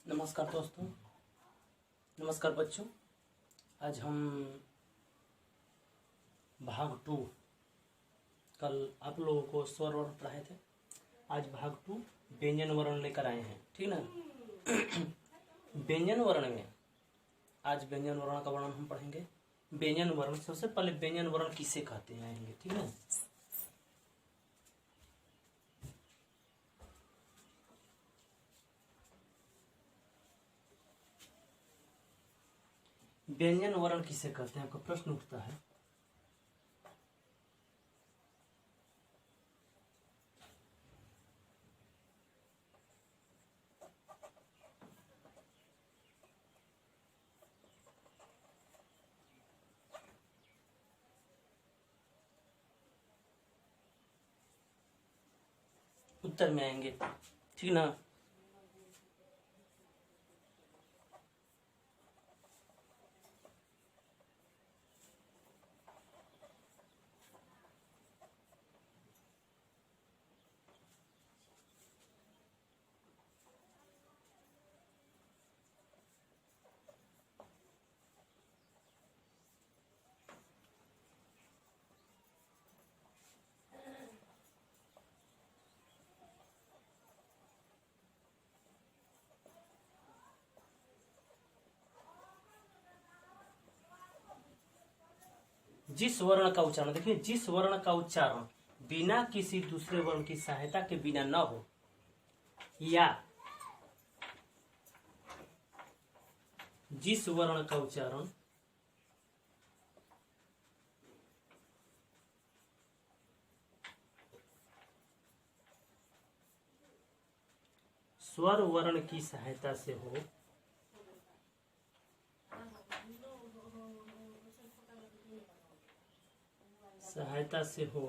नमस्कार दोस्तों, नमस्कार बच्चों। आज हम भाग 2, कल आप लोगों को स्वर वर्ण पढ़ाए थे। आज भाग 2 व्यंजन वर्ण लेकर आए हैं, ठीक ना। व्यंजन वर्ण में आज व्यंजन वर्ण का वर्णन हम पढ़ेंगे। व्यंजन वर्ण, सबसे पहले व्यंजन वर्ण किसे कहते हैं आएंगे, ठीक ना। व्यंजन वर्ण किसे कहते हैं, आपका प्रश्न उठता है। उत्तर में आएंगे, ठीक ना। जिस वर्ण का उच्चारण, देखिए, जिस वर्ण का उच्चारण बिना किसी दूसरे वर्ण की सहायता के बिना न हो, या जिस वर्ण का उच्चारण स्वर वर्ण की सहायता से हो,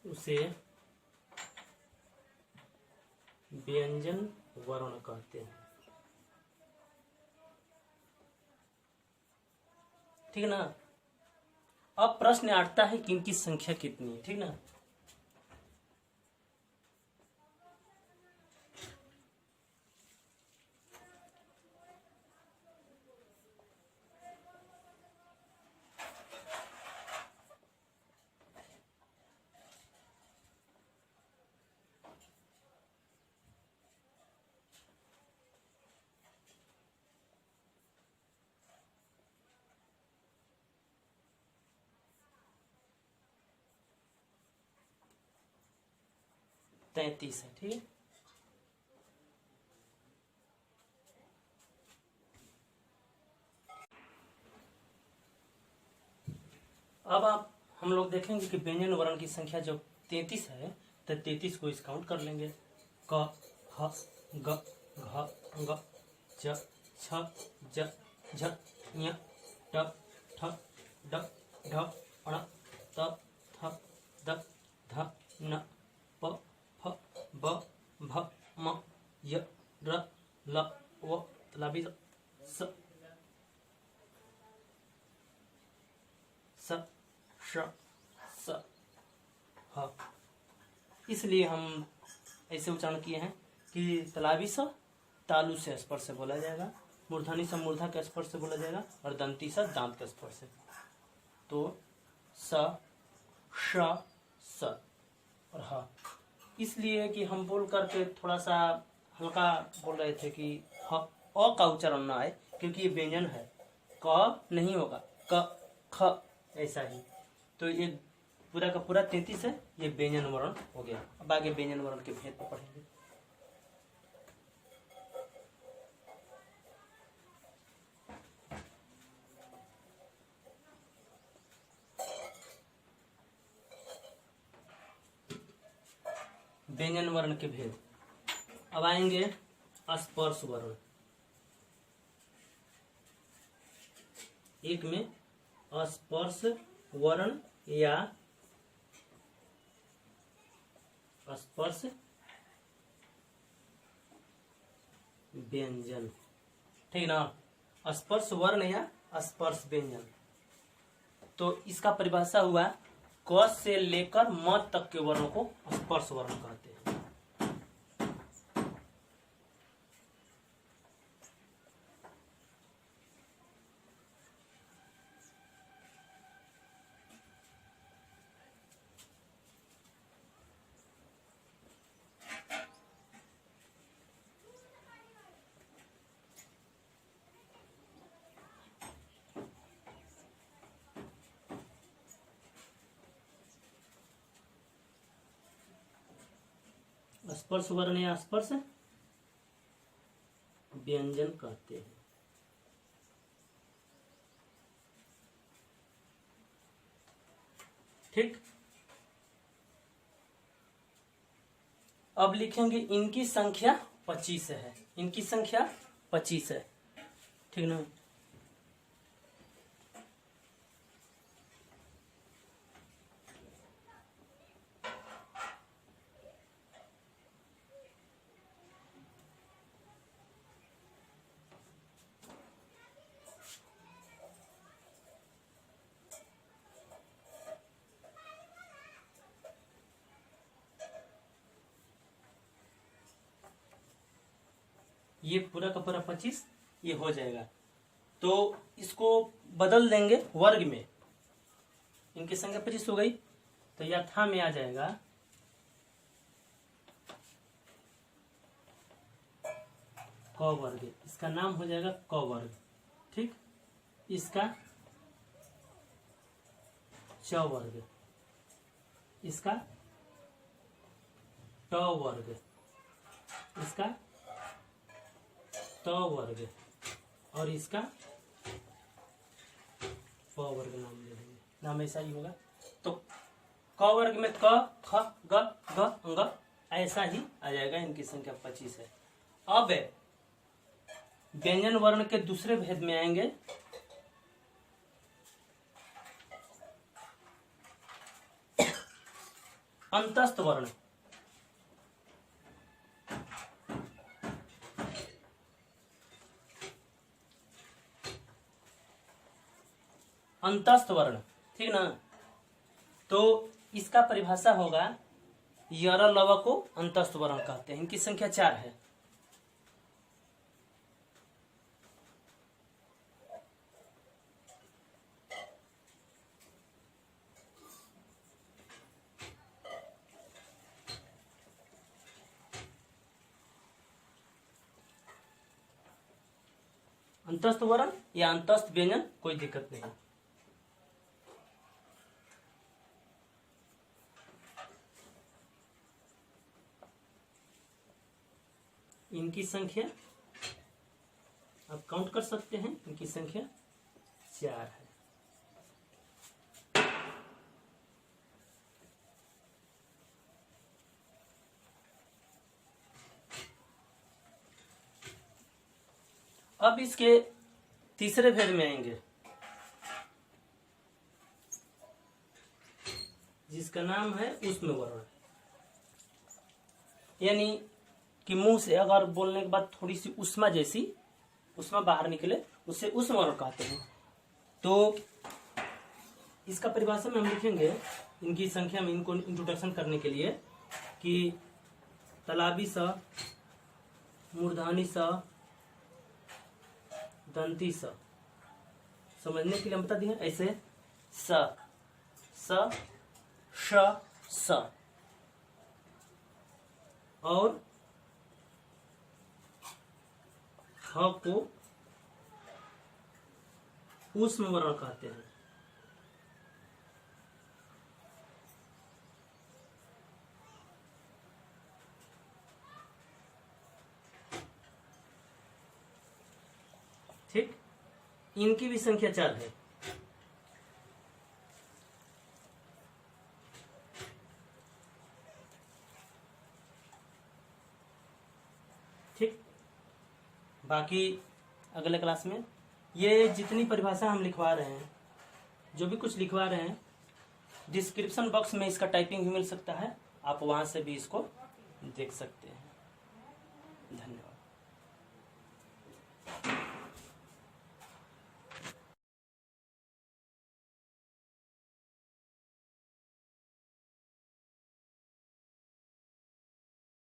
उसे व्यंजन वर्ण कहते हैं, ठीक ना। अब प्रश्न आता है कि इनकी संख्या कितनी है, ठीक ना। तैतीस है, ठीक है। अब हम लोग देखेंगे कि व्यंजन वर्ण की संख्या जब 33 है तो 33 को इस काउंट कर लेंगे। क, ख, ग, घ, ङ, च, छ, ज, झ, ञ, ट, ठ, ड, ढ, ण, त, थ, द, ध, न, प, फ, ब, भ, म, य, र, ल, व, तलाबी स, श, स, ह। इसलिए हम ऐसे उच्चारण किए हैं कि तलाबी स तालु से स्पर्श से बोला जाएगा, मूर्धनी स मूर्धा के स्पर्श से बोला जाएगा, और दंती स दांत के स्पर्श से। तो स, श, स और ह। इसलिए कि हम बोल करके थोड़ा सा हल्का बोल रहे थे कि ह अ का उच्चारण ना आए, क्योंकि ये व्यंजन है, क नहीं होगा, क, ख ऐसा ही। तो ये पूरा का पूरा 33 है, ये व्यंजन वर्ण हो गया। अब आगे व्यंजन वर्ण के भेद को पढ़ेंगे। व्यंजन वर्ण के भेद। अब आएंगे स्पर्श वर्ण। एक में स्पर्श वर्ण या स्पर्श व्यंजन, ठीक ना। स्पर्श वर्ण या स्पर्श व्यंजन, तो इसका परिभाषा हुआ क से लेकर म तक के वर्णों को स्पर्श वर्ण कहते हैं। स्पर्श वर्ण या स्पर्श व्यंजन कहते हैं। ठीक, अब लिखेंगे इनकी संख्या 25 है, इनकी संख्या 25 है। ठीक ना, ये पूरा का पूरा 25 ये हो जाएगा। तो इसको बदल देंगे वर्ग में, इनकी संख्या 25 हो गई तो यथा में आ जाएगा क वर्ग, इसका नाम हो जाएगा क वर्ग। ठीक, इसका च वर्ग, इसका ट वर्ग, इसका त वर्ग और इसका प वर्ग नाम ले देंगे, नाम ऐसा ही होगा। तो क वर्ग में क ख ग घ ङ ऐसा ही आ जाएगा, इनकी संख्या 25 है। अब व्यंजन वर्ण के दूसरे भेद में आएंगे। अंतस्थ वर्ण, अंतस्थ वर्ण, ठीक ना। तो इसका परिभाषा होगा यर लव को अंतस्थ वर्ण कहते हैं। इनकी संख्या 4 है। अंतस्थ वर्ण या अंतस्थ व्यंजन कोई दिक्कत नहीं। इनकी संख्या आप काउंट कर सकते हैं, इनकी संख्या 4 है। अब इसके तीसरे भेद में आएंगे, जिसका नाम है ऊष्म वर्ण। यानी कि मुंह से अगर बोलने के बाद थोड़ी सी उष्मा जैसी उष्मा बाहर निकले, उसे ऊष्म वर्ण कहते हैं। तो इसका परिभाषा में हम लिखेंगे इनकी संख्या में, इनको इंट्रोडक्शन करने के लिए कि तालाबी स, मूर्धनी स, दंती स। समझने के लिए हम बता दिए ऐसे स, स, श, स और ख को ऊष्म वर्ण कहते हैं। ठीक, इनकी भी संख्या 4 है। ठीक, बाकी अगले क्लास में ये जितनी परिभाषा हम लिखवा रहे हैं, जो भी कुछ लिखवा रहे हैं, डिस्क्रिप्शन बॉक्स में इसका टाइपिंग भी मिल सकता है, आप वहां से भी इसको देख सकते हैं। धन्यवाद।